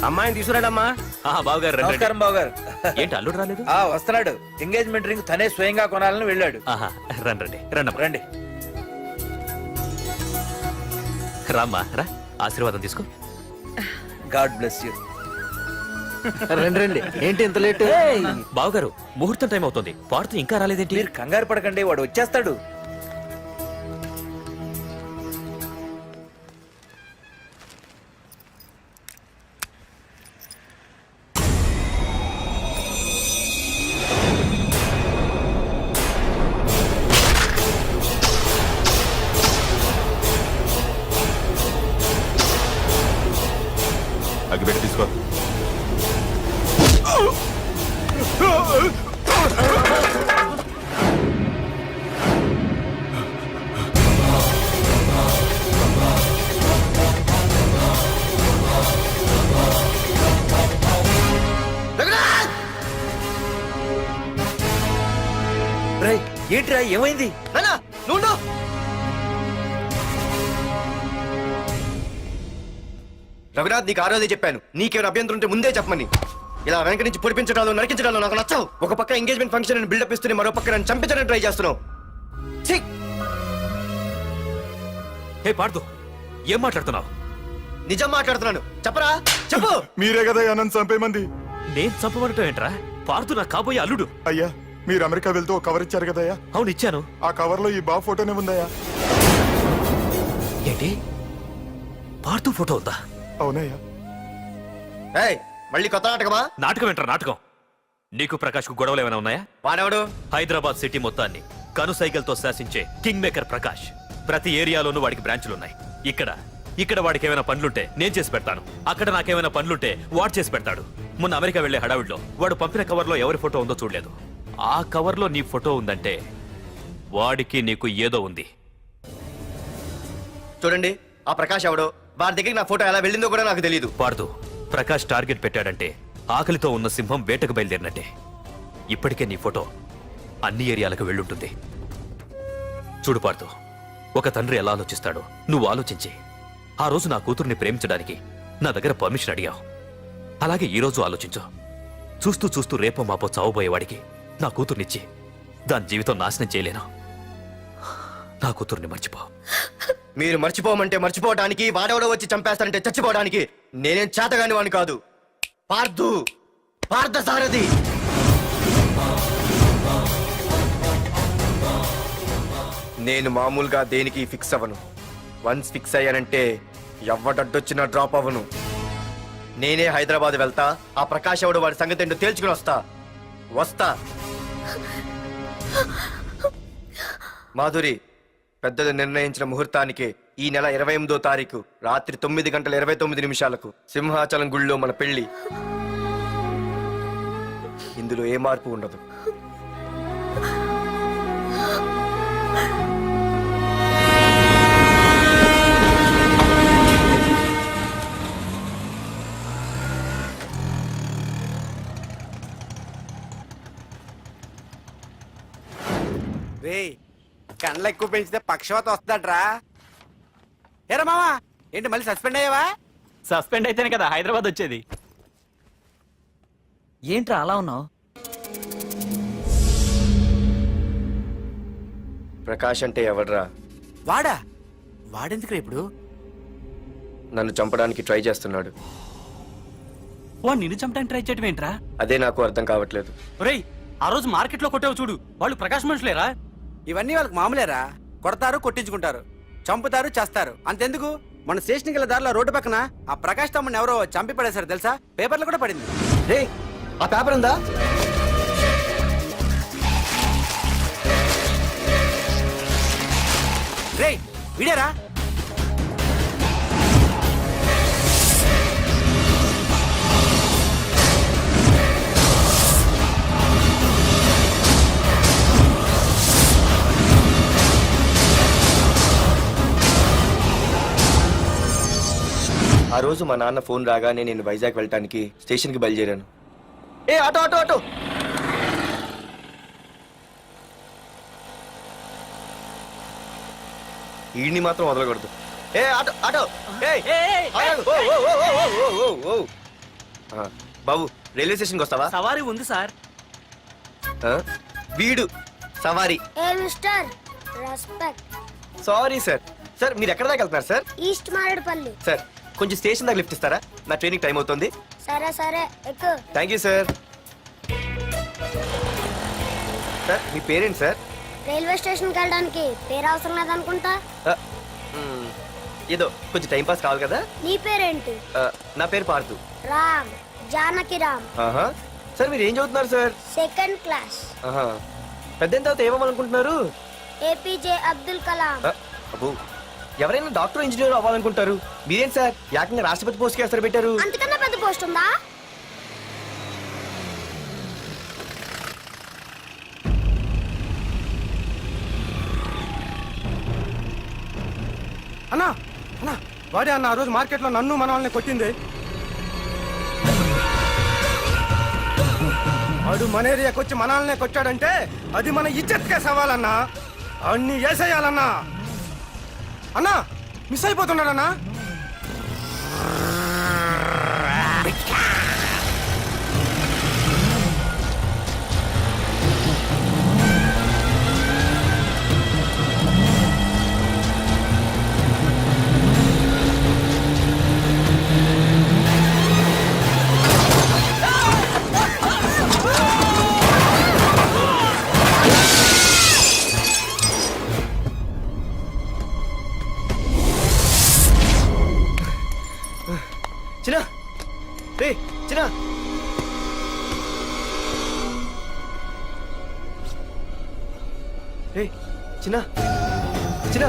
అమ్మాయిని తీసుకురాడమ్మా. బావగారు రండి, రండి. నమస్కారం బాబు గారు. ఏంటి అల్లుడు రాలేదు? వస్తున్నాడు. ఎంగేజ్మెంట్ రింగ్ తనే స్వయంగా కొనాలని వెళ్ళాడు. రండి రండి రండి రండి. రామ్మా రా, ఆశీర్వాదం తీసుకో. God bless you. రండి రండి. ఏంటి ఇంత లేట్? బావగారు ముహూర్తం టైం అవుతుంది, పాడుతూ ఇంకా రాలేదేంటి? మీరు కంగారు పడకండి, వాడు వచ్చేస్తాడు. అగ్గిపెట్టి తీసుకో. రేయ్, ఏంట్రా ఏమైంది? రఘునాథ్, నీకు ఆ రోజే చెప్పాను, నీకేమైనా అభ్యంతరం ఉంటే ముందే చెప్పమని. ఇలా వెనక నుంచి పొడిపించడాలు నరికించడాలు నాకు నచ్చవు. ఒక పక్క ఎంగేజ్మెంట్ ఫంక్షన్ బిల్డప్ ఇస్తూనే మరో పక్క నన్ను చంపించడానికి ట్రై చేస్తున్నావు. హే పార్దు, ఏం మాట్లాడుతున్నావు? నిజం మాట్లాడుతున్నాను, చెప్పరా చెప్పు. మీరే కదా అనంత్ చంపేమంది. నేను చంపబడటం ఏంట్రా? పార్దు నా కాబోయే అల్లుడు. అయ్యా, మీరు అమెరికా వెళ్తూ ఒక కవర్ ఇచ్చారు కదయ్యా. అవును ఇచ్చాను. ఆ కవర్ లో ఈ బాబు ఫోటోనే ఉందయ్యా. ఏంటి, పార్దు ఫోటో ఉందా? అవునయ్యా. ఏయ్, మళ్ళీ కొత్త నాటకమా? నాటకం ఏంట్రా నాటకం? నీకు ప్రకాష్ కు గొడవలు ఏమైనా ఉన్నాయా? వాడెవడు? హైదరాబాద్ సిటీ మొత్తాన్ని కనుసైగలతో శాసించే కింగ్ మేకర్ ప్రకాష్. ప్రతి ఏరియాలోనూ వాడికి బ్రాంచులున్నాయి. ఇక్కడ వాడికి ఏమైనా పనులుంటే నేను చేసి పెడతాను, అక్కడ నాకేమైనా పనులుంటే వాడు చేసి పెడతాడు. మొన్న అమెరికా వెళ్లే హడావిడిలో వాడు పంపిన కవర్లో ఎవరి ఫోటో ఉందో చూడలేదు. ఆ కవర్లో నీ ఫోటో ఉందంటే వాడికి నీకు ఏదో ఉంది. చూడండి, ఆ ప్రకాష్ ఎవడో, వారి దగ్గరికి నా ఫోటో ఎలా వెళ్ళిందో కూడా నాకు తెలియదు. పార్దు, ప్రకాష్ టార్గెట్ పెట్టాడంటే ఆకలితో ఉన్న సింహం వేటకు బయలుదేరినట్టే. ఇప్పటికే నీ ఫోటో అన్ని ఏరియాలకు వెళ్ళుంటుంది. చూడు పార్దు, ఒక తండ్రి ఎలా ఆలోచిస్తాడో నువ్వు ఆలోచించి ఆ రోజు నా కూతుర్ని ప్రేమించడానికి నా దగ్గర పర్మిషన్ అడిగావు. అలాగే ఈ రోజు ఆలోచించు. చూస్తూ చూస్తూ రేపో మాపో చావబోయేవాడికి నా కూతుర్నిచ్చి దాని జీవితం నాశనం చేయలేను. నా కూతుర్ని మర్చిపో. మీరు మర్చిపోమంటే మర్చిపోవడానికి, వాడెవడో వచ్చి చంపేస్తానంటే చచ్చిపోవడానికి నేనేం చేతగాని వాడిని కాదు. పార్థసారథి. నేను మామూలుగా దేనికి ఫిక్స్ అవ్వను. వన్స్ ఫిక్స్ అయ్యానంటే ఎవ్వడడ్డొచ్చినా డ్రాప్ అవ్వను. నేనే హైదరాబాద్ వెళ్తా, ఆ ప్రకాష్ ఎవడు వాడి సంగతి ఏంటో తేల్చుకుని వస్తా. మాధురి, పెద్దలు నిర్ణయించిన ముహూర్తానికి ఈ నెల 28వ తారీఖు రాత్రి 9:29 సింహాచలం గుళ్ళో మన పెళ్లి. ఇందులో ఏ మార్పు ఉండదు. కండ్లు ఎక్కువ పెంచితే పక్షవాత వస్తుందట్రా. ఏరా మావా, ఏంటి మళ్ళీ సస్పెండ్ అయ్యావా? సస్పెండ్ అయితేనే కదా హైదరాబాద్ వచ్చేది. ఏంట్రా అలా ఉన్నావు? ప్రకాష్ అంటే ఎవడ్రా? వాడెందుకు ఇప్పుడు నన్ను చంపడానికి ట్రై చేస్తున్నాడు. వాడు నిన్ను చంపడానికి ట్రై చేయటం ఏంట్రా? అదే నాకు అర్థం కావట్లేదు. ఒరేయ్, ఆ రోజు మార్కెట్ లో కొట్టావు చూడు, వాళ్ళు ప్రకాష్ మనుషులేరా? ఇవన్నీ వాళ్ళకి మామూలేరా. కొడతారు, కొట్టించుకుంటారు, చంపుతారు, చేస్తారు. అంతెందుకు, మన స్టేషన్కి వెళ్ళే దారిలో రోడ్డు పక్కన ఆ ప్రకాష్ తమ్ముడిని ఎవరో చంపి పడేశారు తెలుసా? పేపర్లు కూడా పడింది. రే, ఆ పేపర్ ఉందా? రే, వీడేరా. ఆ రోజు మా నాన్న ఫోన్ రాగానే నేను వైజాగ్ వెళ్ళటానికి స్టేషన్కి బయలుదేరాను. ఏ ఆటో ఆటో ఆటో! ఈడిని మాత్రం వదలకూడదు. ఏ ఆటో ఆటో! బాబు రైల్వే స్టేషన్కి వస్తావా? సవారీ ఉంది సార్. ఆ? వీడు సవారీ. ఏ mister respect. Sorry sir. Sir మీరు ఎక్కడ దాకా వెళ్తున్నారు సార్? ఈస్ట్ మారేడుపల్లి. సార్ కొంచెం స్టేషన్ దాకా లిఫ్ట్ ఇస్తారా? నా ట్రైనింగ్ టైం అవుతుంది. సరే సరే ఎక్కు. Thank you sir. సార్ మీ పేరేంటి సార్? రైల్వే స్టేషన్కి వెళ్ళడానికి పేరు అవసరం లేదనుకుంటా. ఆ, ఏదో కొంచెం టైం పాస్ కావాలి కదా. నీ పేరేంటి? నా పేరు పార్థు. రామ్, జానకి రామ్. ఆహా. సార్ మీరు ఏం చదువుతున్నారు సార్? Second class. ఆహా. పెద్ద తర్వాత ఏమనుకుంటున్నారు? ఏపీజే అబ్దుల్ కలాం. అబ్బో, ఎవరైనా డాక్టర్ ఇంజనీర్ అవ్వాలనుకుంటారు. మీరేం సార్ ఏకంగా రాష్ట్రపతి పోస్ట్ కి ఎసరు పెట్టారు? అంతకన్నా పెద్ద పోస్ట్ ఉందా? అన్నా అన్నా వాడే అన్న ఆ రోజు మార్కెట్లో నన్ను మన వాళ్ళని కొట్టింది. వాడు మన ఏరియాకి వచ్చి మనల్నే కొట్టాడంటే అది మన ఇజ్జత్కే సవాలన్నా. అన్ని వేసేయాలన్నా. అన్నా మిస్ అయిపోతున్నాడన్నా. చిన్న రే చిన్న. రే చిన్న చిన్న.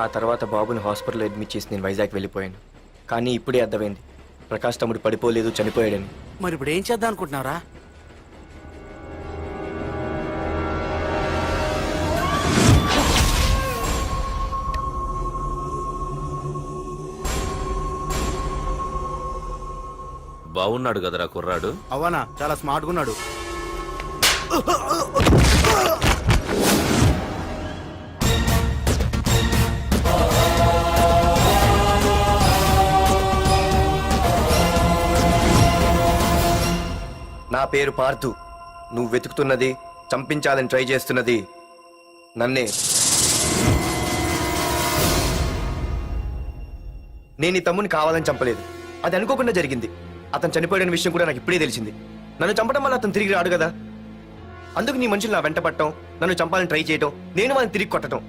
ఆ తర్వాత బాబుని హాస్పిటల్లో అడ్మిట్ చేసి నేను వైజాగ్ వెళ్ళిపోయాను. కానీ ఇప్పుడే అర్థమైంది ప్రకాష్ తమ్ముడు పడిపోలేదు, చనిపోయాడని. మరి ఇప్పుడు ఏం చేద్దాం అనుకుంటున్నారా? బాగున్నాడు కదరా కుర్రాడు. అవనా చాలా స్మార్ట్గా ఉన్నాడు. నా పేరు పార్థు. నువ్వు వెతుకుతున్నది, చంపించాలని ట్రై చేస్తున్నది నన్నే. నేను ఈ తమ్ముని కావాలని చంపలేదు, అది అనుకోకుండా జరిగింది. అతను చనిపోయిన విషయం కూడా నాకు ఇప్పుడే తెలిసింది. నన్ను చంపడం వల్ల అతను తిరిగి రాడు కదా. అందుకు నీ మనుషులు నా వెంట పట్టడం, నన్ను చంపాలని ట్రై చేయటం, నేను వాళ్ళని తిరిగి కొట్టడం,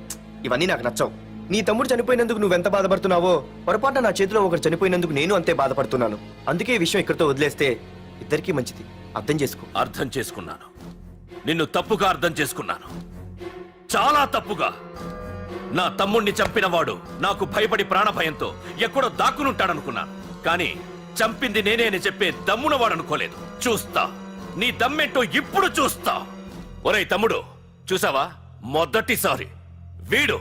ఇవన్నీ నాకు నచ్చవు. నీ తమ్ముడు చనిపోయినందుకు నువ్వు ఎంత బాధపడుతున్నావో, పొరపాటున నా చేతిలో ఒకరు చనిపోయినందుకు నేను అంతే బాధపడుతున్నాను. అందుకే ఈ విషయం ఇక్కడితో వదిలేస్తే ఇద్దరికీ మంచిది. అర్థం చేసుకో. అర్థం చేసుకున్నాను. నిన్ను తప్పుగా అర్థం చేసుకున్నాను, చాలా తప్పుగా. నా తమ్ముణ్ణి చంపినవాడు నాకు భయపడి ప్రాణభయంతో ఎక్కడో దాక్కునుంటాడనుకున్నాను. కానీ చంపింది నేనే అని చెప్పే దమ్మునవాడు అనుకోలేదు. చూస్తా నీ దమ్మేంటో ఇప్పుడు చూస్తా. ఒరేయ్ తమ్ముడు, చూసావా మొదటిసారి వీడు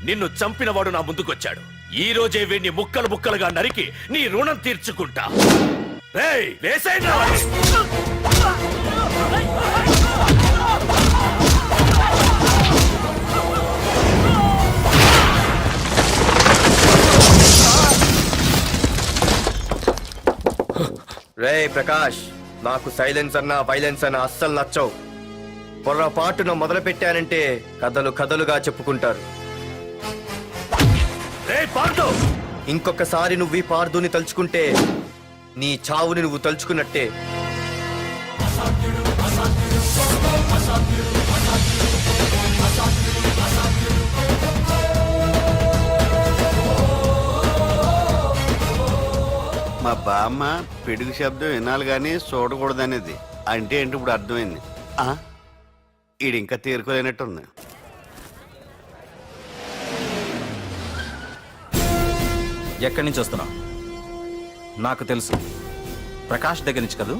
నిన్ను చంపినవాడు నా ముందుకొచ్చాడు. ఈ రోజే వీడిని ముక్కలు ముక్కలుగా నరికి నీ రుణం తీర్చుకుంటా. రేయ్, వేసేయండి రా వాడిని. రే ప్రకాష్, నాకు సైలెన్స్ అన్నా వైలెన్స్ అన్నా అస్సలు నచ్చవు. పొరపాటున మొదలు పెట్టానంటే కథలు కథలుగా చెప్పుకుంటారు. రేయ్ పార్దు, ఇంకొకసారి నువ్వు ఈ పార్దుని తలుచుకుంటే నీ చావుని నువ్వు తలుచుకున్నట్టే. మా బామ్మ పిడుగు శబ్దం వినాలి కానీ చూడకూడదనేది. అంటే ఏంటి ఇప్పుడు అర్థమైంది. ఈడింకా తీరుకోలేనట్టుంది. ఎక్కడి నుంచి వస్తున్నావు? నాకు తెలుసు, ప్రకాష్ దగ్గర నుంచి కదూ.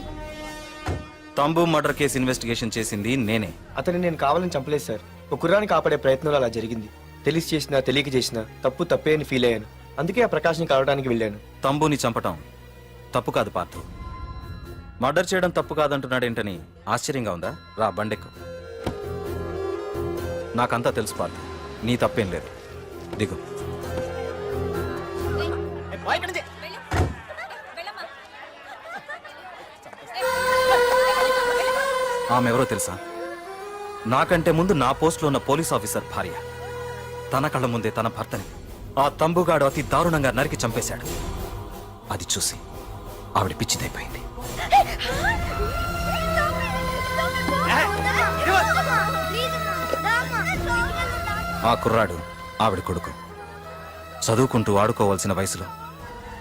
తంబు మర్డర్ కేసు ఇన్వెస్టిగేషన్ చేసింది నేనే. అతన్ని నేను కావాలని చంపలేదు సార్. ఒక కుర్రాన్ని కాపాడే ప్రయత్నంలో అలా జరిగింది. తెలిసి చేసినా తెలియక చేసినా తప్పే అని ఫీల్ అయ్యాను. అందుకే ఆ ప్రకాష్ని కలవడానికి వెళ్ళాను. తంబుని చంపటం తప్పు కాదు పార్థు. మర్డర్ చేయడం తప్పు కాదంటున్నాడేంటని ఆశ్చర్యంగా ఉందా? రా బండెక్కు. నాకంతా తెలుసు పార్థు, నీ తప్పేం లేదు. దిగు. ఆమె ఎవరో తెలుసా? నాకంటే ముందు నా పోస్టులో ఉన్న పోలీస్ ఆఫీసర్ భార్య. తన కళ్ళ ముందే తన భర్తని ఆ తంబుగాడు అతి దారుణంగా నరికి చంపేశాడు. అది చూసి ఆవిడ పిచ్చిదైపోయింది. ఆ కుర్రాడు ఆవిడ కొడుకు. చదువుకుంటూ ఆడుకోవాల్సిన వయసులో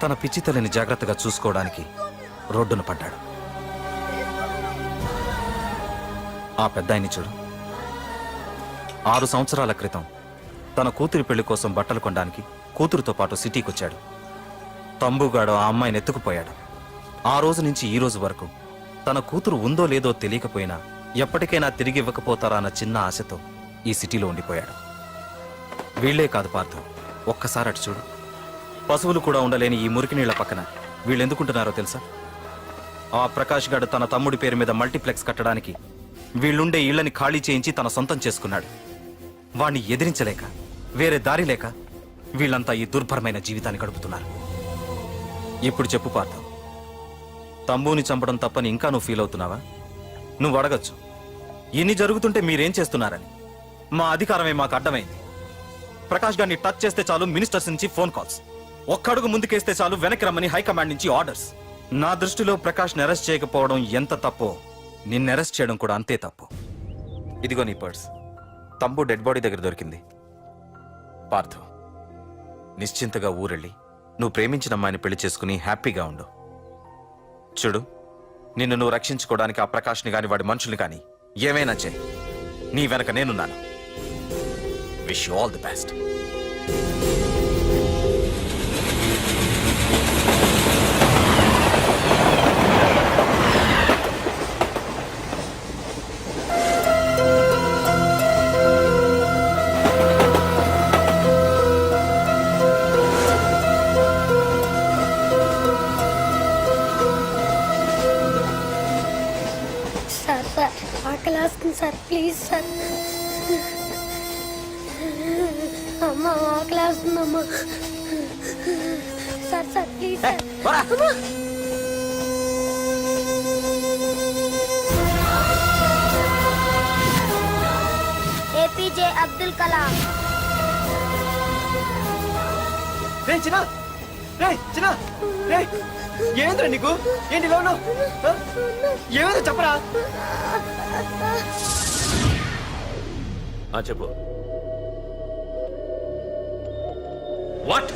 తన పిచ్చి తల్లిని జాగ్రత్తగా చూసుకోవడానికి రోడ్డున పడ్డాడు. ఆ పెద్దాయన్ని చూడు. 6 సంవత్సరాల క్రితం తన కూతురి పెళ్లి కోసం బట్టలు కొనడానికి కూతురుతో పాటు సిటీకి వచ్చాడు. తంబుగాడు ఆ అమ్మాయిని ఎత్తుకుపోయాడు. ఆ రోజు నుంచి ఈ రోజు వరకు తన కూతురు ఉందో లేదో తెలియకపోయినా ఎప్పటికైనా తిరిగి ఇవ్వకపోతారా అన్న చిన్న ఆశతో ఈ సిటీలో ఉండిపోయాడు. వీళ్లే కాదు పార్థు, ఒక్కసారి అటు చూడు. పశువులు కూడా ఉండలేని ఈ మురికి నీళ్ల పక్కన వీళ్ళెందుకుంటున్నారో తెలుసా? ఆ ప్రకాష్ గాడు తన తమ్ముడి పేరు మీద మల్టీప్లెక్స్ కట్టడానికి వీళ్ళుండే ఇళ్లని ఖాళీ చేయించి తన సొంతం చేసుకున్నాడు. వాణ్ణి ఎదిరించలేక వేరే దారి లేక వీళ్ళంతా ఈ దుర్భరమైన జీవితాన్ని గడుపుతున్నారు. ఇప్పుడు చెప్పు పార్థు, తంబుని చంపడం తప్పని ఇంకా నువ్వు ఫీల్ అవుతున్నావా? నువ్వు అడగచ్చు, ఇన్ని జరుగుతుంటే మీరేం చేస్తున్నారని. మా అధికారమే మాకు అడ్డమైంది. ప్రకాష్ గారిని టచ్ చేస్తే చాలు మినిస్టర్స్ నుంచి ఫోన్ కాల్స్, ఒక్కడుగు ముందుకేస్తే చాలు వెనక్కి రమ్మని హైకమాండ్ నుంచి ఆర్డర్స్. నా దృష్టిలో ప్రకాష్ని అరెస్ట్ చేయకపోవడం ఎంత తప్పో నిన్ను అరెస్ట్ చేయడం కూడా అంతే తప్పు. ఇదిగో నీ పర్స్. తంబు డెడ్ బాడీ దగ్గర దొరికింది. పార్థు, నిశ్చింతగా ఊరెళ్ళి నువ్వు ప్రేమించిన అమ్మాయిని పెళ్లి చేసుకుని హ్యాపీగా ఉండు. చూడు, నిన్ను నువ్వు రక్షించుకోవడానికి ఆ ప్రకాష్ని గాని వాడి మనుషుల్ని కానీ ఏమైనా చేయి. నీ వెనక నేనున్నాను. Wish you all the best. Sir ఆకలి వేస్తుంది సార్, ప్లీజ్ సార్. అమ్మ ఆకలి వేస్తుందమ్మా. Sir please sir. అమ్మా. ఏపీజే అబ్దుల్ కలాం. రే చిన్న, రే చిన్న, రే ఏంద్రా నీకు? ఏంటి ఇలా ఉన్నావు? ఏమైందో చెప్పరా? చెప్పు. వాట్?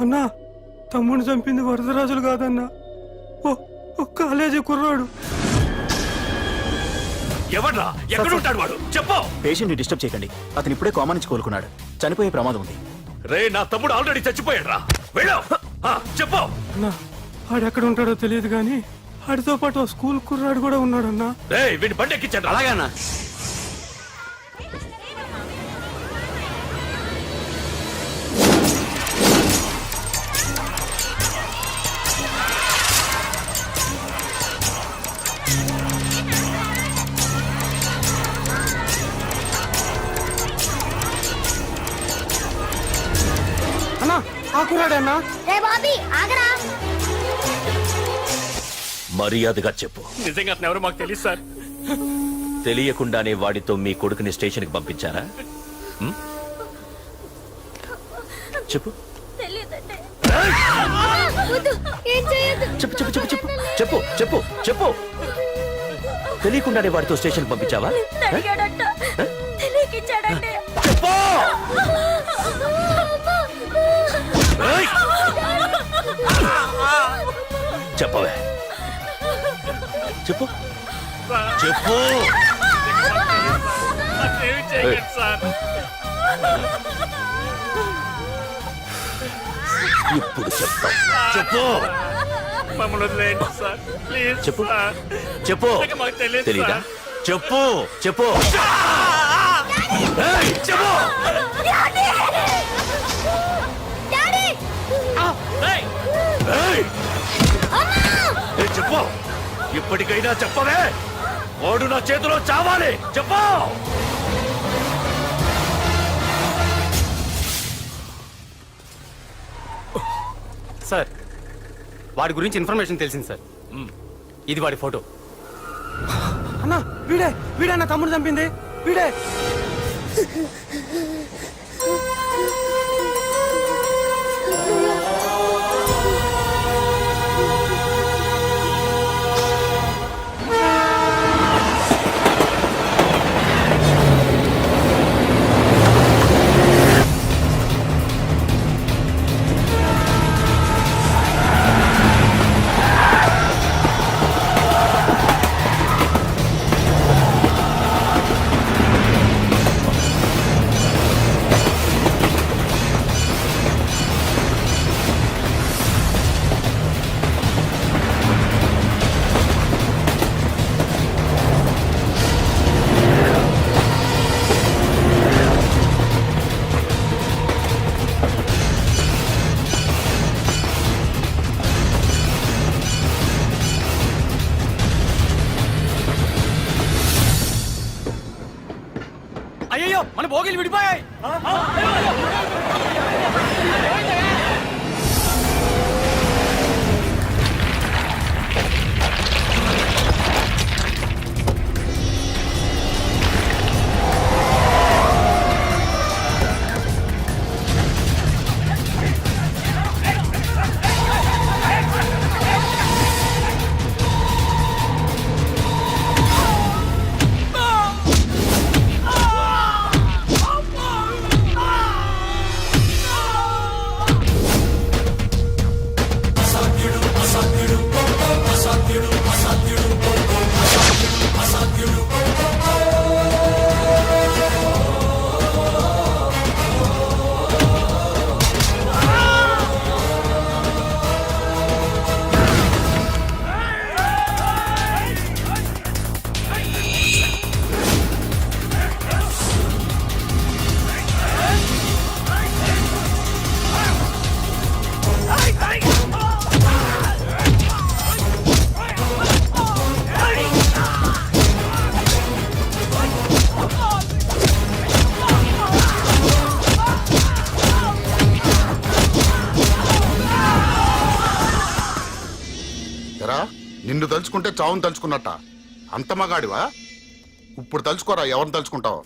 అన్నా, తమ్ముడిని చంపింది వరదరాజులు కాదన్నా, ఓ కాలేజీ కుర్రాడు. ఎవర్రా ఎక్కడ ఉంటాడు వాడు చెప్పు. పేషెంట్ ని డిస్టర్బ్ చేయకండి, అతను ఇప్పుడే కోమా నుంచి కోలుకున్నాడు, చనిపోయే ప్రమాదం ఉంది. రే నా తమ్ముడు ఆల్రెడీ చచ్చిపోయాడు రా, వెళ్ళు. చెప్పు. అన్నా ఆడు ఎక్కడ ఉంటాడో తెలియదు కానీ ఆడితో పాటు ఆ స్కూల్ కుర్రాడు కూడా ఉన్నాడన్నా. రే వీడిని బండి ఎక్కించండి. అలాగేనా? అన్నా ఆ కుర్రాడన్నా. రే బాబీ ఆగరా. మర్యాదగా చెప్పు. నిజంగా అతను ఎవరో మాకు తెలియదు సార్. తెలియకుండానే వాడితో మీ కొడుకుని స్టేషన్కి పంపించారా? ఉం? చెప్పు తెలియదండి. ఏం చేయొద్దు. చెప్పు చెప్పు చెప్పు చెప్పు చెప్పు చెప్పు చెప్పు. తెలియకుండానే వాడితో స్టేషన్కి పంపించావా? అడిగాడట, తెలియకిచ్చాడండి. చెప్పు. ఏయ్! చెప్పవే, చెప్పు చెప్పు. ఇప్పుడు చెప్తాం. చెప్పు చెప్పు చెప్పు. తెలీదా? చెప్పు చెప్పు. ఏయ్, చెప్పు. ఏయ్! ఏయ్, చెప్పు. ఇప్పటికైనా చెప్పవే, వాడు నా చేతిలో చావాలి. చెప్పు. సార్ వాడి గురించి ఇన్ఫర్మేషన్ తెలిసింది సార్. ఇది వాడి ఫోటో. అన్నా వీడే నా తమ్ముడు చంపింది వీడే. అయ్యో మన భోగిలు విడిపోయాయి. నిన్ను తలుచుకుంటే చావును తలుచుకున్నట్ట. అంత మగాడివా? ఇప్పుడు తలుచుకోరా, ఎవరిని తలుచుకుంటావు?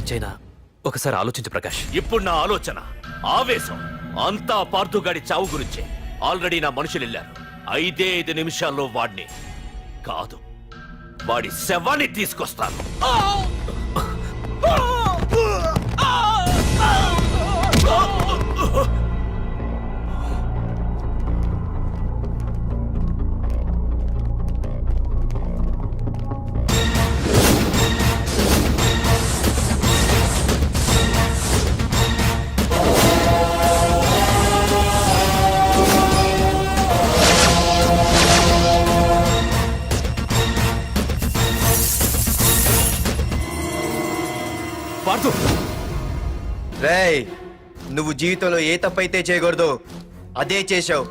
గురించి అయినా ఒకసారి ఆలోచించు ప్రకాష్. ఇప్పుడు నా ఆలోచన, ఆవేశం అంతా పార్థుగాడి చావు గురించే. ఆల్రెడీ నా మనుషులు వెళ్ళారు. 5 నిమిషాల్లో వాడిని కాదు, వాడి శవాన్ని తీసుకొస్తాను. పార్థు, రేయ్, నువ్వు జీవితంలో ఏ తప్పైతే చేయకూడదు అదే చేశావు.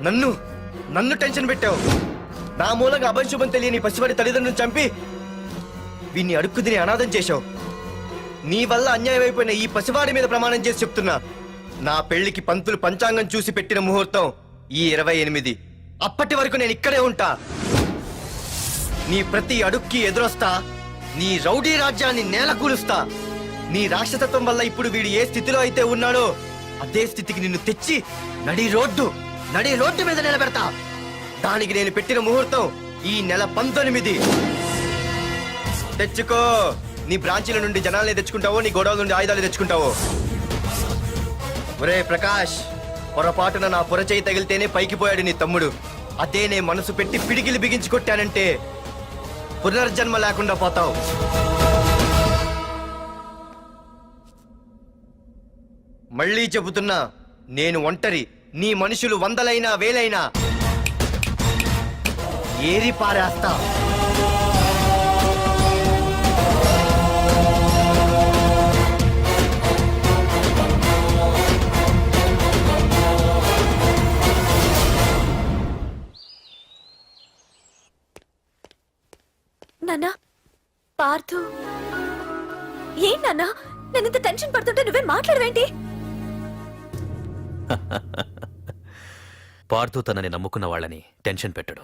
నన్ను టెన్షన్ పెట్టావు. నా మూలంగా అభంశుభం తెలియని పసివాడి తల్లిదండ్రులను చంపి వీన్ని అడుక్కు తిని అనాథం చేశావు. నీ వల్ల అన్యాయం అయిపోయిన ఈ పసివాడి మీద ప్రమాణం చేసి చెప్తున్నా, నా పెళ్లికి పంతులు పంచాంగం చూసి పెట్టిన ముహూర్తం ఈ 28. అప్పటి వరకు నేను ఇక్కడే ఉంటా. నీ ప్రతి అడుక్కి ఎదురొస్తా. నీ రౌడీ రాజ్యాన్ని నేలకూలుస్తా. నీ రాక్షసత్వం వల్ల ఇప్పుడు వీడు ఏ స్థితిలో అయితే ఉన్నాడో అదే స్థితికి నిన్ను తెచ్చి నడి రోడ్డు మీద నిలబెడతా. దానికి నేను పెట్టిన ముహూర్తం ఈ నెల 19. తెచ్చుకో. నీ బ్రాంచీల నుండి జనాల్ని తెచ్చుకుంటావో, నీ గోడౌన్ నుండి ఆయుధాలు తెచ్చుకుంటావో. ఒరే ప్రకాష్, పొరపాటున నా పొరచేయి తగిలితేనే పైకి పోయాడు నీ తమ్ముడు. అదే నే మనసు పెట్టి పిడికిలి బిగించి కొట్టానంటే పునర్జన్మ లేకుండా పోతావు. మళ్ళీ చెబుతున్నా, నేను ఒంటరి. నీ మనుషులు 100లైనా 1000లైనా ఏరి పారేస్తా. నాన్న, పార్థు, ఏం నాన్న? నేను ఇంత టెన్షన్ పడుతుంటే నువ్వే మాట్లాడవేంటి? పార్థు తనని నమ్ముకున్న వాళ్ళని టెన్షన్ పెట్టడు,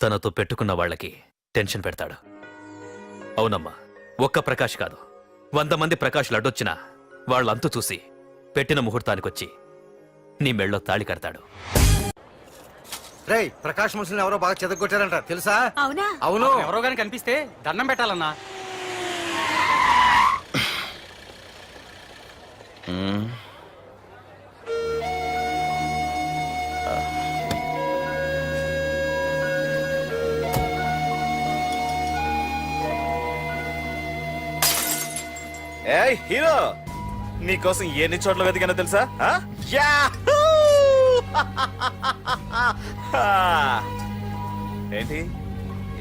తనతో పెట్టుకున్న వాళ్ళకి టెన్షన్ పెడతాడు. అవునమ్మా, ఒక్క ప్రకాష్ కాదు, 100 మంది ప్రకాష్లు అడ్డొచ్చినా వాళ్ళంతు చూసి పెట్టిన ముహూర్తానికొచ్చి నీ మెళ్ళో తాళి కడతాడు. రేయ్, ప్రకాష్ మనుషులను ఎవరో బాగా చెదగొట్టారంట, తెలుసా? అవునా? అవును. ఎవరో గాని కనిపిస్తే దండం పెట్టాలన్నా. ఏయ్ హీరో, నీకోసం ఎన్ని చోట్ల వెతికానో తెలుసా?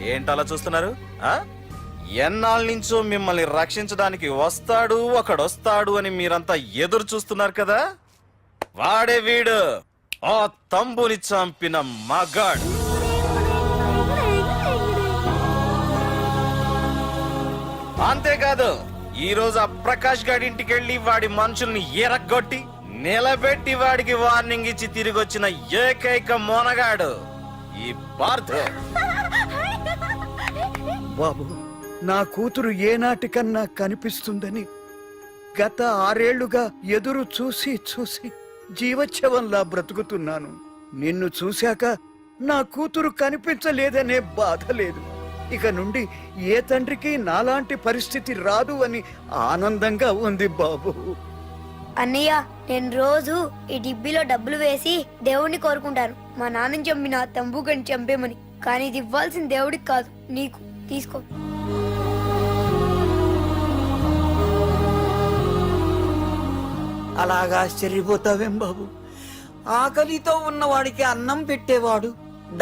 ఏంటి అలా చూస్తున్నారు? ఎన్నాళ్ళ నుంచో మిమ్మల్ని రక్షించడానికి ఒకడొస్తాడు అని మీరంతా ఎదురు చూస్తున్నారు కదా. వాడే వీడు, ఆ తంబుని చంపిన మగాడు. అంతేకాదు, ఈ రోజు ఆ ప్రకాష్ గారి ఇంటికి వెళ్లి వాడి మనుషుల్ని ఎరగొట్టి నిలబెట్టి వాడికి వార్నింగ్ ఇచ్చి తిరిగి వచ్చిన ఏకైక మోనగాడు ఈ పార్థు. బాబు, నా కూతురు ఏనాటికన్నా కనిపిస్తుందని గత 6 ఏళ్లుగా ఎదురు చూసి జీవచ్ఛవంలా బ్రతుకుతున్నాను. నిన్ను చూశాక నా కూతురు కనిపించలేదనే బాధ లేదు. ఇక నుండి ఏ తండ్రికి నాలాంటి పరిస్థితి రాదు అని ఆనందంగా ఉంది బాబు. అన్నయ్య, నేను రోజు ఈ డిబ్బీలో డబ్బులు వేసి దేవుణ్ణి కోరుకుంటాను, మా నాన్నని చంపిన తంబుగని చంపేమని. కానీ ఇది ఇవ్వాల్సిన దేవుడికి కాదు, నీకు. తీసుకో. అలాగా ఆశ్చర్యపోతావేం బాబు? ఆకలితో ఉన్నవాడికి అన్నం పెట్టేవాడు,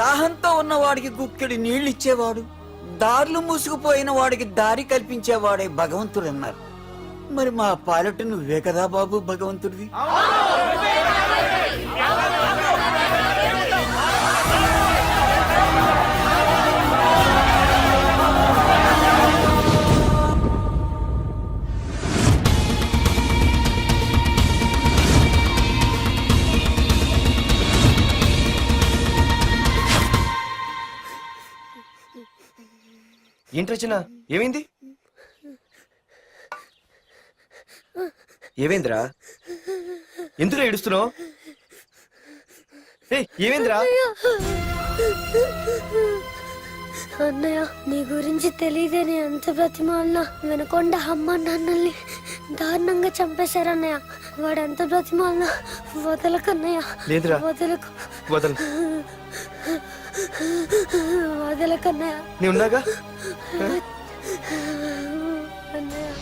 దాహంతో ఉన్నవాడికి గుక్కెడి నీళ్ళిచ్చేవాడు, దారులు మూసుకుపోయిన వాడికి దారి కల్పించేవాడే భగవంతుడు అన్నారు. మరి మా పాలట నువ్వే కదా బాబు భగవంతుడివి. ఏంటి రచన, ఏమైంది? ఏవేంద్రా ఎందుకు ఏడుస్తున్నావు? ఏవేంద్రా? అన్నయ్య నీ గురించి తెలియదని ఎంత బ్రతిమాలినా వినకుండా అమ్మ నాన్నల్ని దారుణంగా చంపేశారన్నయ్య. వాడు ఎంత బ్రతిమాలినా వదలకన్నయ్య. లేదురా. వదలకు వదలు. వదలకన్నయ్య. నీ ఉన్నాగా? అన్నయ్య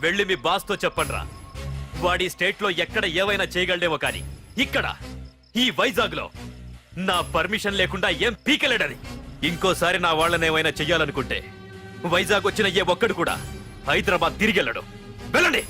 వెళ్ళి మీ బాస్ తో చెప్పండ్రా, వాడి స్టేట్ లో ఎక్కడ ఏవైనా చేయగలడేమో కానీ ఇక్కడ ఈ వైజాగ్ లో నా పర్మిషన్ లేకుండా ఏం పీకలేడని. ఇంకోసారి నా వాళ్ళని ఏమైనా చెయ్యాలనుకుంటే వైజాగ్ వచ్చిన ఏ ఒక్కడు కూడా హైదరాబాద్ తిరిగి వెళ్ళడు. వెళ్ళండి.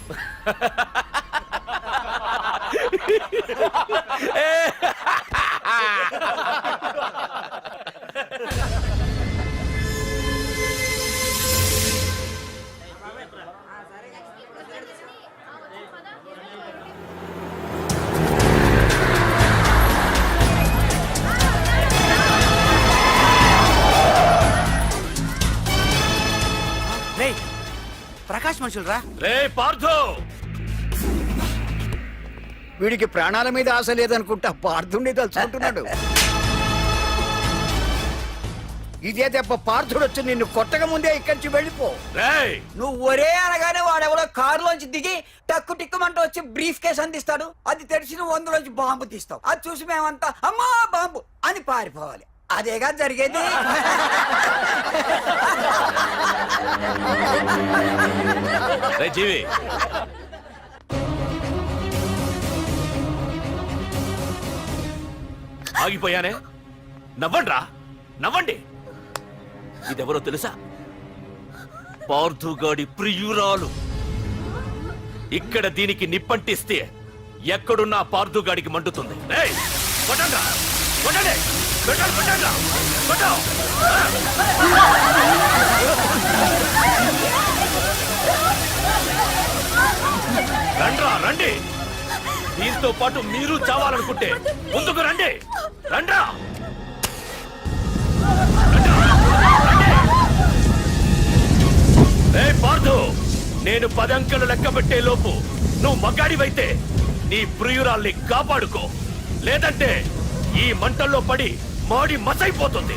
ప్రకాష్ మనుషులు రా. రే పార్థో, వీడికి ప్రాణాల మీద ఆశ లేదనుకుంటా పార్థుడిని తలుచుకుంటున్నాడు. ఇదే దెబ్బ పార్థుడు వచ్చి నిన్ను కొట్టక ముందే ఇక్కడి నుంచి వెళ్ళిపో. నువ్వు ఒరే అనగానే వాడెవడో కారులోంచి దిగి టక్కు టిక్కుమంటూ వచ్చి బ్రీఫ్ కేసు అందిస్తాడు. అది తెరిచి నువ్వు అందులోంచి బాంబు తీస్తావు. అది చూసి మేమంతా అమ్మా బాంబు అని పారిపోవాలి. అదేగా జరిగేది. జీవి, ఆగిపోయానే. నవ్వండ్రా, నవ్వండి. ఇదెవరో తెలుసా? పార్థుగాడి ప్రియురాలు ఇక్కడ దీనికి నిప్పంటిస్తే ఎక్కడున్నా పార్దుగాడికి మండుతుంది. ఏయ్, కొట్టండ్రా, కొట్టండి, కొట్టండి, కొట్టండ్రా, కొట్టు. రండ్రా, రండి. దీంతో పాటు మీరు చావాలనుకుంటే ముందుకు రండి. రండ్రా. ఏ పార్థు, నేను 10 అంకెలు లెక్క పెట్టే లోపు నువ్వు మగాడివైతే నీ ప్రియురాల్ని కాపాడుకో, లేదంటే ఈ మంటల్లో పడి మాడి మసైపోతుంది.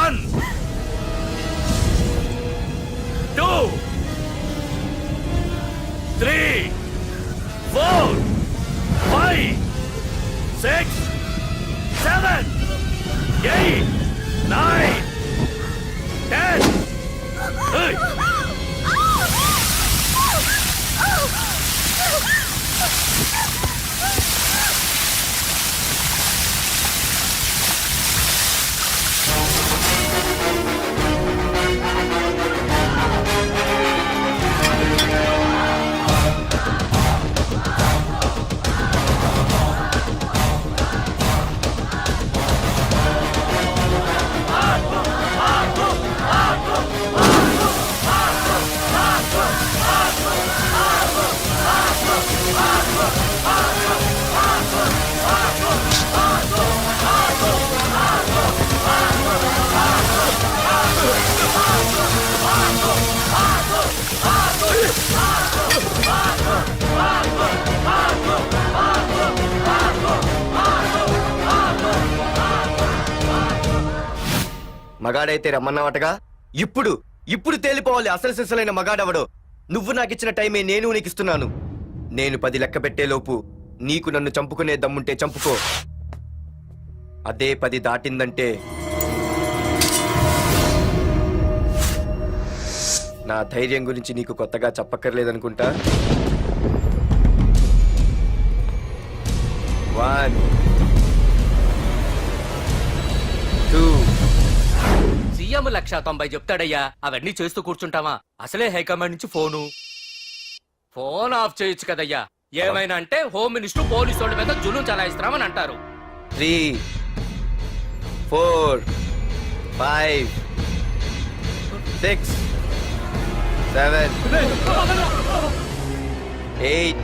1 2 3 4 5 6 7 8 9 10. Hey! మగాడైతే రమ్మన్నావటగా. ఇప్పుడు ఇప్పుడు తేలిపోవాలి అసలు సిసలైన మగాడవడో. నువ్వు నాకిచ్చిన టైమే నేను నీకు ఇస్తున్నాను. నేను 10 లెక్క పెట్టేలోపు నీకు నన్ను చంపుకునే దమ్ముంటే చంపుకో. అదే 10 దాటిందంటే నా ధైర్యం గురించి నీకు కొత్తగా చెప్పక్కర్లేదనుకుంటా. 1 2 సీఎం 190 చెప్తాడయ్యా, అవన్నీ చేస్తూ కూర్చుంటావా? అసలే హైకమాండ్ నుంచి ఫోన్ ఆఫ్ చేయొచ్చు కదయ్యా. ఏమైనా అంటే హోమ్ మినిస్టర్ పోలీసు వాళ్ళ మీద జులుం చలాయిస్తున్నామని అంటారు. 3 4 5 6 7 8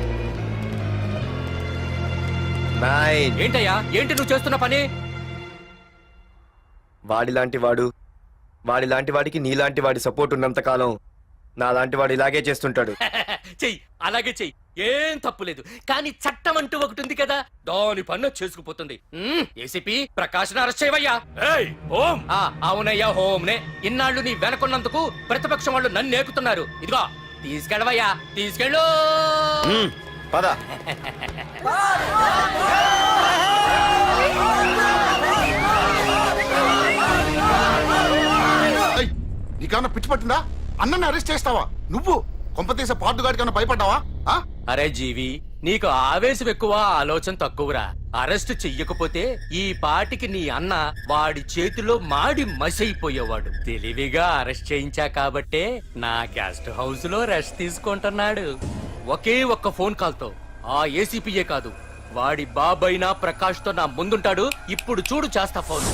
9. ఏంటయ్యా, ఏంటి నువ్వు చేస్తున్న పని? వాడిలాంటి వాడికి నీలాంటి వాడి సపోర్ట్ ఉన్నంత కాలం నాలాంటి వాడు ఇలాగే చేస్తుంటాడు. చెయ్యి, అలాగే చెయ్యి, ఏం తప్పులేదు. కానీ చట్టం అంటూ ఒకటి ఉంది కదా, దాని పన్ను చేసుకుపోతుంది. ఏసీపీ ప్రకాష్ అరెస్ట్ చేయవయ్యా. ఏయ్, ఓం. అవునయ్యా, హోమ్నే. ఇన్నాళ్ళు నీ వెనకున్నందుకు ప్రతిపక్షం వాళ్ళు నన్ను ఏకుతున్నారు. ఇదిగో తీసుకెళ్ళవయ్యా, తీసుకెళ్ళు. పద. నీకన్నా పిచ్చి పట్టిందా? అన్నని అరెస్ట్ చేస్తావా నువ్వు? కొంపతీస పార్దుగాడికి కన్నా భయపడ్డావా? అరే జీవి, నీకు ఆవేశం ఎక్కువ, ఆలోచన తక్కువరా. అరెస్ట్ చెయ్యకపోతే ఈ పాటికి నీ అన్న వాడి చేతిలో మాడి మసైపోయేవాడు. తెలివిగా అరెస్ట్ చేయించా కాబట్టే నా గెస్ట్ హౌస్ లో రెస్ట్ తీసుకుంటున్నాడు. ఒకే ఒక్క ఫోన్ కాల్ తో ఆ ఏసీపీయే కాదు, వాడి బాబైనా ప్రకాష్ తో నా ముందుంటాడు. ఇప్పుడు చూడు చేస్తా ఫోన్.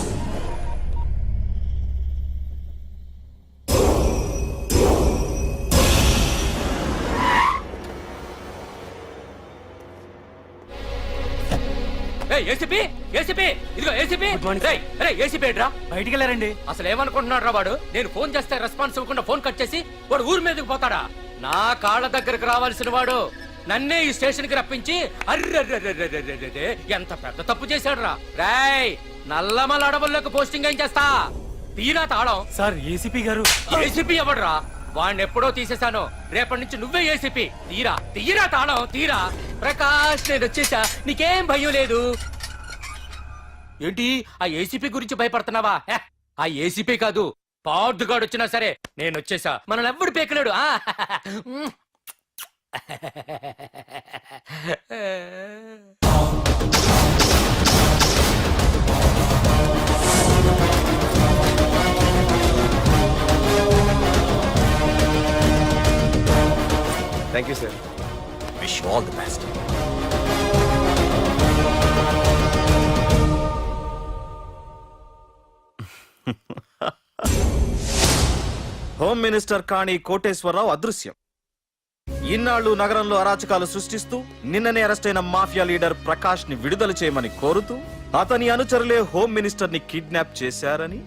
ఏసీపీ, ఏసీపీ, ఇదిగో ఏసీపీ. ఏసీపీ ఏంట్రా? బయటికి వెళ్ళారండి. అసలు ఏమనుకుంటున్నాడు రా వాడు? నేను ఫోన్ చేస్తే రెస్పాన్స్ ఇవ్వకుండా ఫోన్ కట్ చేసి వాడు ఊరి మీదకి పోతాడా? నా కాళ్ళ దగ్గరకు రావాల్సిన వాడు నన్నే ఈ స్టేషన్ కి రప్పించి అర్రె ఎంత పెద్ద తప్పు చేశాడు రా. రాయ్, నల్లమల అడవుల్లోకి పోస్టింగ్ ఏం చేస్తా? తీరా తాళం. సార్, ఏసీపీ గారు. ఏసీపీ ఎవడరా? వాడిని ఎప్పుడో తీసేశాను. రేపటి నుంచి నువ్వే ఏసీపీ. తీరా, తీరా తాళం, తీరా. ప్రకాష్, నేను వచ్చేసా, నీకేం భయం లేదు. ఏంటి ఆ ఏసీపీ గురించి భయపడుతున్నావా? ఆ ఏసీపీ కాదు, పార్దుగాడు వచ్చినా సరే నేను వచ్చేసా. మనల్ని ఎవ్వడు పేకలేడు. You sir. Wish all the best. Home minister Kani Koteswararao అదృశ్యం. ఇన్నాళ్లు నగరంలో అరాచకాలు సృష్టిస్తూ నిన్ననే అరెస్ట్ అయిన మాఫియా లీడర్ ప్రకాష్ ని విడుదల చేయమని కోరుతూ అతని అనుచరులే హోమ్ మినిస్టర్ ని కిడ్నాప్ చేశారని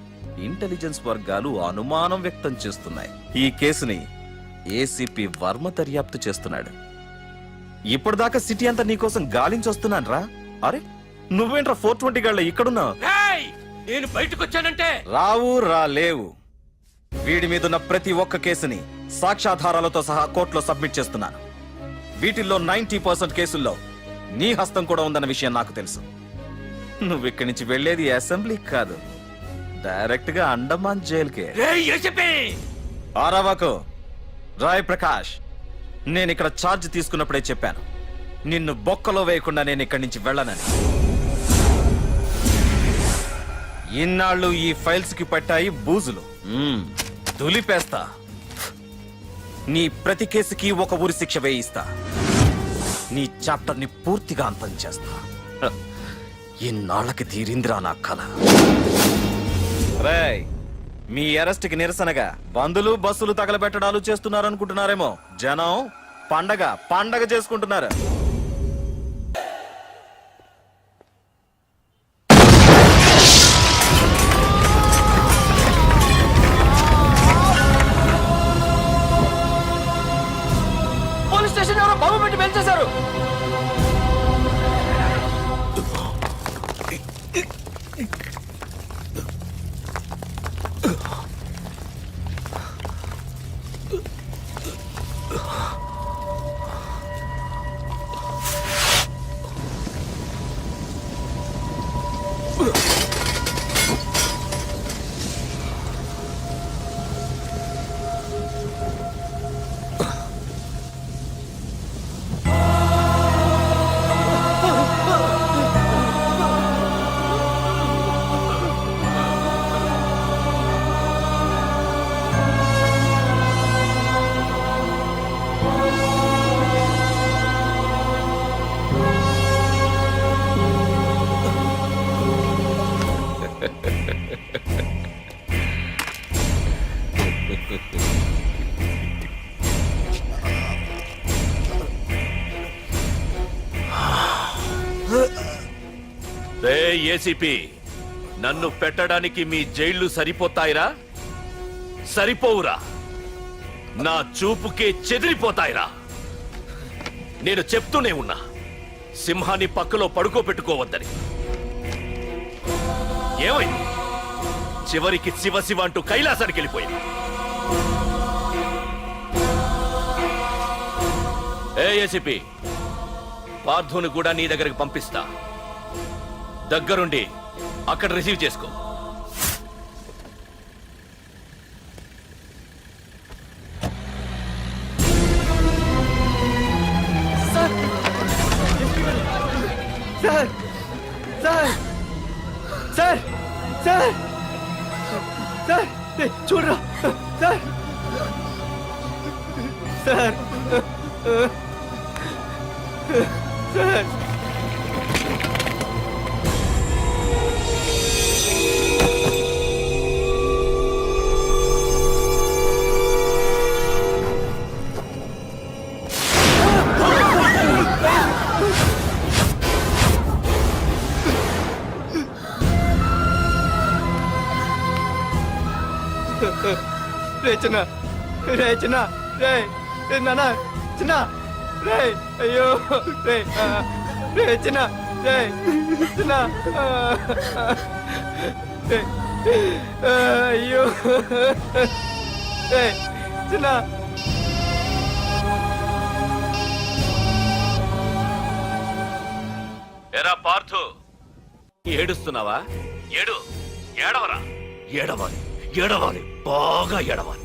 ఇంటెలిజెన్స్ వర్గాలు అనుమానం వ్యక్తం చేస్తున్నాయి. ఈ కేసుని ఏసీపీ వర్మ దర్యాప్తు చేస్తున్నాడు. ఇప్పటిదాకా సిటీ అంతా నీకోసం గాలించొస్తున్నాను రా. అరే నువ్వేంట్రా 420 గళ్ళ ఇక్కడున్నావు? నేను బయటకు వచ్చానంటే రాలేవు. వీడి మీదున్న ప్రతి ఒక్క కేసుని సాక్ష్యాధారాలతో సహా కోర్టులో సబ్మిట్ చేస్తున్నాను. వీటిల్లో 90% కేసుల్లో నీ హస్తం కూడా ఉందన్న విషయం నాకు తెలుసు. నువ్వు ఇక్కడి నుంచి వెళ్లేది అసెంబ్లీ కాదు, డైరెక్ట్ గా అండమాన్ జైలుకే. ఆరావాకు రాయ్ ప్రకాష్, నేను ఇక్కడ ఛార్జ్ తీసుకున్నప్పుడే చెప్పాను, నిన్ను బొక్కలో వేయకుండా నేను ఇక్కడి నుంచి వెళ్ళనని. ఇన్నాళ్ళు ఈ ఫైల్స్ కి పట్టాయి బూజులు. దులిపేస్తా. నీ ప్రతి కేసుకి ఒక ఉరి శిక్ష వేయిస్తా. నీ చాప్టర్ ని పూర్తిగా అంతం చేస్తా. ఇన్నాళ్ళకి తీరిందిరా నా కళ. రేయ్, మీ అరెస్ట్ కి నిరసనగా బందులు బస్సులు తగలబెట్టడాలు చేస్తున్నారనుకుంటున్నారేమో. జనం పండగ చేసుకుంటున్నారు. పోలీస్ స్టేషన్ ఎవరో బాబు పెట్టి పెంచేశారు. ఏసీపీ, నన్ను పెట్టడానికి మీ జైళ్లు సరిపోతాయిరా? సరిపోవురా. నా చూపుకే చెదిరిపోతాయిరా. నేను చెప్తూనే ఉన్నా, సింహాన్ని పక్కలో పడుకోబెట్టుకోవద్దని. ఏమైంది? చివరికి శివ శివ అంటూ కైలాసానికి వెళ్ళిపోయింది. ఏసీపీ, పార్థుని కూడా నీ దగ్గరికి పంపిస్తా. దగ్గరుండి అక్కడ రిసీవ్ చేసుకో. Sir sir sir sir sir sir చూడరా సార్ సార్ సార్. రే చిన్న, రే చిన్న, రే నాన్న చిన్న, రే అయ్యో, రే రే చిన్న, రే చిన్న, రే అయ్యో, రే చిన్న. ఎరా పార్థు, ఏడుస్తున్నావా? ఏడవరా. ఏడవాలి, బాగా ఏడవాలి.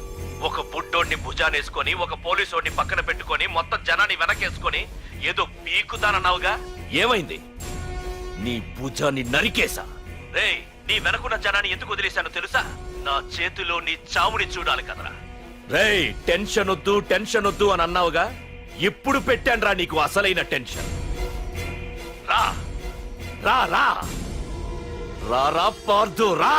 ఒక బుడ్డోడిని భుజానేసుకొని, ఒక పోలీసోడిని పక్కన పెట్టుకొని, మొత్తం జనాన్ని వెనకేసుకొని ఏదో పీకుతానన్నావుగా, ఏమైంది? నీ భుజాన్ని నరికేశా. రేయ్, నీ వెనకున్న జనాన్ని ఎందుకు వదిలేశానో తెలుసా? నా చేతిలో నీ చావుని చూడాలి కదరా. రేయ్, టెన్షన్ వద్దు అని అన్నావుగా, ఇప్పుడు పెట్టానురా నీకు అసలైన టెన్షన్. రా రా రా రా రా పార్థు రా.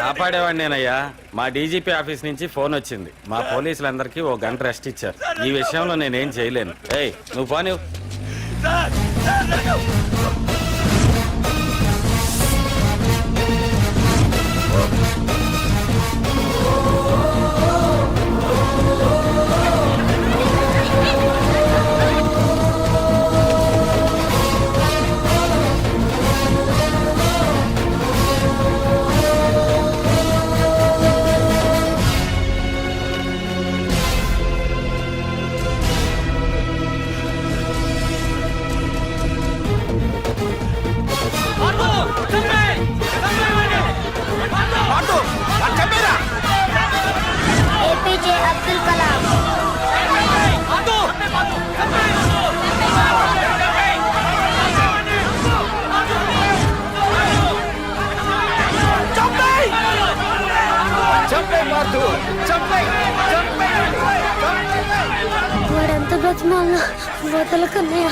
కాపాడేవాడిని నేనయ్యా. మా డీజీపీ ఆఫీస్ నుంచి ఫోన్ వచ్చింది. మా పోలీసులందరికీ ఓ గంట రెస్ట్ ఇచ్చారు. ఈ విషయంలో నేనేం చేయలేను. ఏయ్ నువ్వు పోనీ. Oh. అబ్దుల్ కలాం. వాడంత బతిమాల వదలకన్నయ్య.